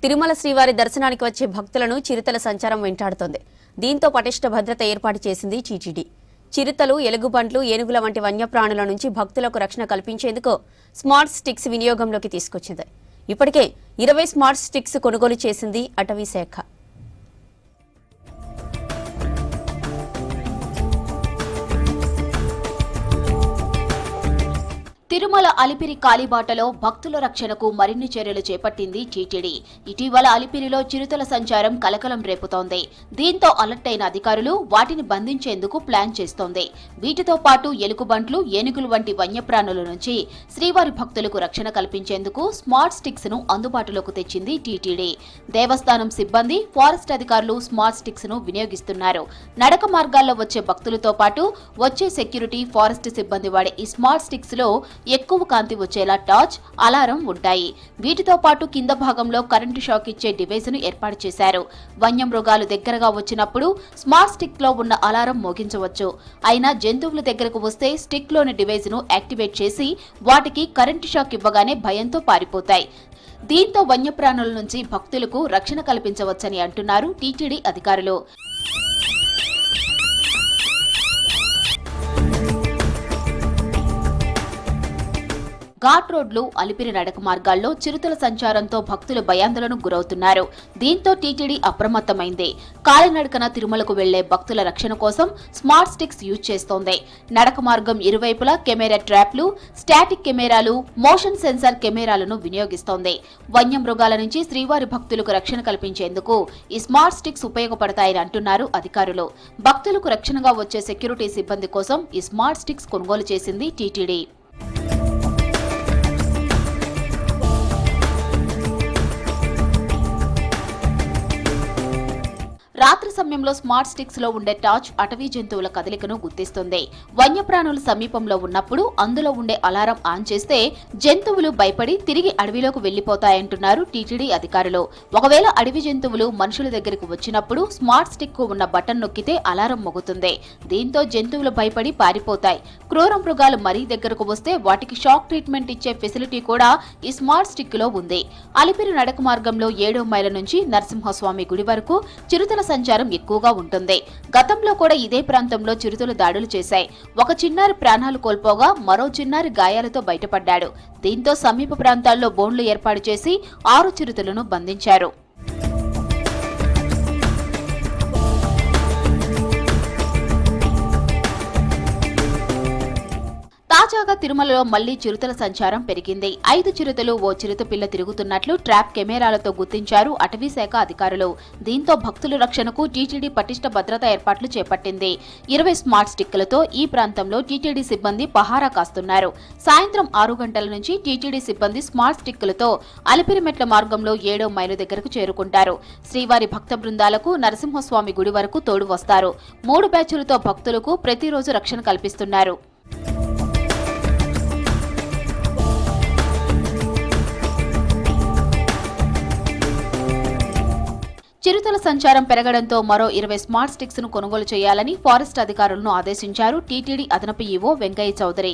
తిరుమల శ్రీవారి దర్శనానికి వచ్చే భక్తులను చిరుతల సంచారం వెంటాడుతోంది. దీంతో పటిష్ట భద్రత ఏర్పాటు చేసింది టీటీడీ. చిరుతలు, ఎలుగుబంట్లు, ఏనుగుల వంటి వన్యప్రాణుల నుంచి భక్తులకు రక్షణ కల్పించేందుకు స్మార్ట్ స్టిక్స్ వినియోగంలోకి తీసుకొచ్చింది. ఇప్పటికే 20 స్మార్ట్ స్టిక్స్ కొనుగోలు చేసింది అటవీ శాఖ. తిరుమల అలిపిరి కాలిబాటలో భక్తుల రక్షణకు మరిన్ని చర్యలు చేపట్టింది టీటీడీ. ఇటీవల అలిపిరిలో చిరుతల సంచారం కలకలం రేపుతోంది. దీంతో అలర్ట్ అయిన అధికారులు వాటిని బంధించేందుకు ప్లాన్ చేస్తోంది. వీటితో పాటు ఎలుగుబంట్లు, ఏనుగులు వంటి వన్యప్రాణుల నుంచి శ్రీవారి భక్తులకు రక్షణ కల్పించేందుకు స్మార్ట్ స్టిక్స్ ను అందుబాటులోకి తెచ్చింది టీటీడీ. దేవస్థానం సిబ్బంది, ఫారెస్ట్ అధికారులు స్మార్ట్ స్టిక్స్ ను వినియోగిస్తున్నారు. నడక మార్గాల్లో వచ్చే భక్తులతో పాటు వచ్చే సెక్యూరిటీ, ఫారెస్ట్ సిబ్బంది వాడే ఈ స్మార్ట్ స్టిక్స్ లో ఎక్కువ కాంతి వచ్చేలా టార్చ్, అలారం ఉంటాయి. వీటితో పాటు కింద భాగంలో కరెంటు షాక్ ఇచ్చే డివైస్ ను ఏర్పాటు చేశారు. వన్యమృగాలు దగ్గరగా వచ్చినప్పుడు స్మార్ట్ స్టిక్ లో ఉన్న అలారం మోగించవచ్చు. అయినా జంతువుల దగ్గరకు వస్తే స్టిక్ లోని డివైస్ ను యాక్టివేట్ చేసి వాటికి కరెంటు షాక్ ఇవ్వగానే భయంతో పారిపోతాయి. దీంతో వన్యప్రాణుల నుంచి భక్తులకు రక్షణ కల్పించవచ్చని అంటున్నారు టీటీడీ అధికారులు. ఘాట్ రోడ్లు, అలిపిరి నడక మార్గాల్లో చిరుతల సంచారంతో భక్తులు భయాందోళనకు గురవుతున్నారు. దీంతో టీటీడీ అప్రమత్తమైంది. కాలినడకన తిరుమలకు వెళ్లే భక్తుల రక్షణ కోసం స్మార్ట్ స్టిక్స్ యూజ్ చేస్తోంది. నడక మార్గం ఇరువైపులా కెమెరా ట్రాప్లు, స్టాటిక్ కెమెరాలు, మోషన్ సెన్సార్ కెమెరాలను వినియోగిస్తోంది. వన్యమృగాల నుంచి శ్రీవారి భక్తులకు రక్షణ కల్పించేందుకు ఈ స్మార్ట్ స్టిక్స్ ఉపయోగపడతాయని అంటున్నారు అధికారులు. భక్తులకు రక్షణగా వచ్చే సెక్యూరిటీ సిబ్బంది కోసం ఈ స్మార్ట్ స్టిక్స్ కొనుగోలు చేసింది టీటీడీ. రాత్రి సమయంలో స్మార్ట్ స్టిక్స్ లో ఉండే టార్చ్ అటవీ జంతువుల కదలికను గుర్తిస్తుంది. వన్యప్రాణుల సమీపంలో ఉన్నప్పుడు అందులో ఉండే అలారం ఆన్ చేస్తే జంతువులు భయపడి తిరిగి అడవిలోకి వెళ్లిపోతాయంటున్నారు టీటీడీ అధికారులు. ఒకవేళ అడవి జంతువులు మనుషుల దగ్గరకు వచ్చినప్పుడు స్మార్ట్ స్టిక్ కు ఉన్న బటన్ నొక్కితే అలారం మోగుతుంది. దీంతో జంతువులు భయపడి పారిపోతాయి. క్రూర మృగాలు మరీ దగ్గరకు వస్తే వాటికి షాక్ ట్రీట్మెంట్ ఇచ్చే ఫెసిలిటీ కూడా ఈ స్మార్ట్ స్టిక్ లో ఉంది. అలిపిరి నడక మార్గంలో 7వ మైల నుంచి నరసింహస్వామి గుడి వరకు చిరుతల సంచారం ఎక్కువగా ఉంటుంది. గతంలో కూడా ఇదే ప్రాంతంలో చిరుతలు దాడులు చేశాయి. ఒక చిన్నారి ప్రాణాలు కోల్పోగా మరో చిన్నారి గాయాలతో బయటపడ్డాడు. దీంతో సమీప ప్రాంతాల్లో బోన్లు ఏర్పాటు చేసి 6 చిరుతలను బంధించారు. తాజాగా తిరుమలలో మళ్లీ చిరుతల సంచారం పెరిగింది. 5 చిరుతలు, ఓ చిరుత పిల్ల తిరుగుతున్నట్లు ట్రాప్ కెమెరాలతో గుర్తించారు అటవీ శాఖ అధికారులు. దీంతో భక్తుల రక్షణకు టీటీడీ పటిష్ట భద్రతా ఏర్పాట్లు చేపట్టింది. 20 స్మార్ట్ స్టిక్లతో ఈ ప్రాంతంలో టీటీడీ సిబ్బంది పహారా కాస్తున్నారు. సాయంత్రం 6 గంటల నుంచి టీటీడీ సిబ్బంది స్మార్ట్ స్టిక్లతో అలిపిరి మెట్ల మార్గంలో 7వ మైలు దగ్గరకు చేరుకుంటారు. శ్రీవారి భక్త బృందాలకు నరసింహస్వామి గుడి వరకు తోడు వస్తారు. 3 బ్యాచులతో భక్తులకు ప్రతిరోజు రక్షణ కల్పిస్తున్నారు. చిరుతల సంచారం పెరగడంతో మరో 20 స్మార్ట్ స్టిక్స్ ను కొనుగోలు చేయాలని ఫారెస్ట్ అధికారులను ఆదేశించారు టీటీడీ అదనపు ఈవో వెంకయ్య చౌదరి.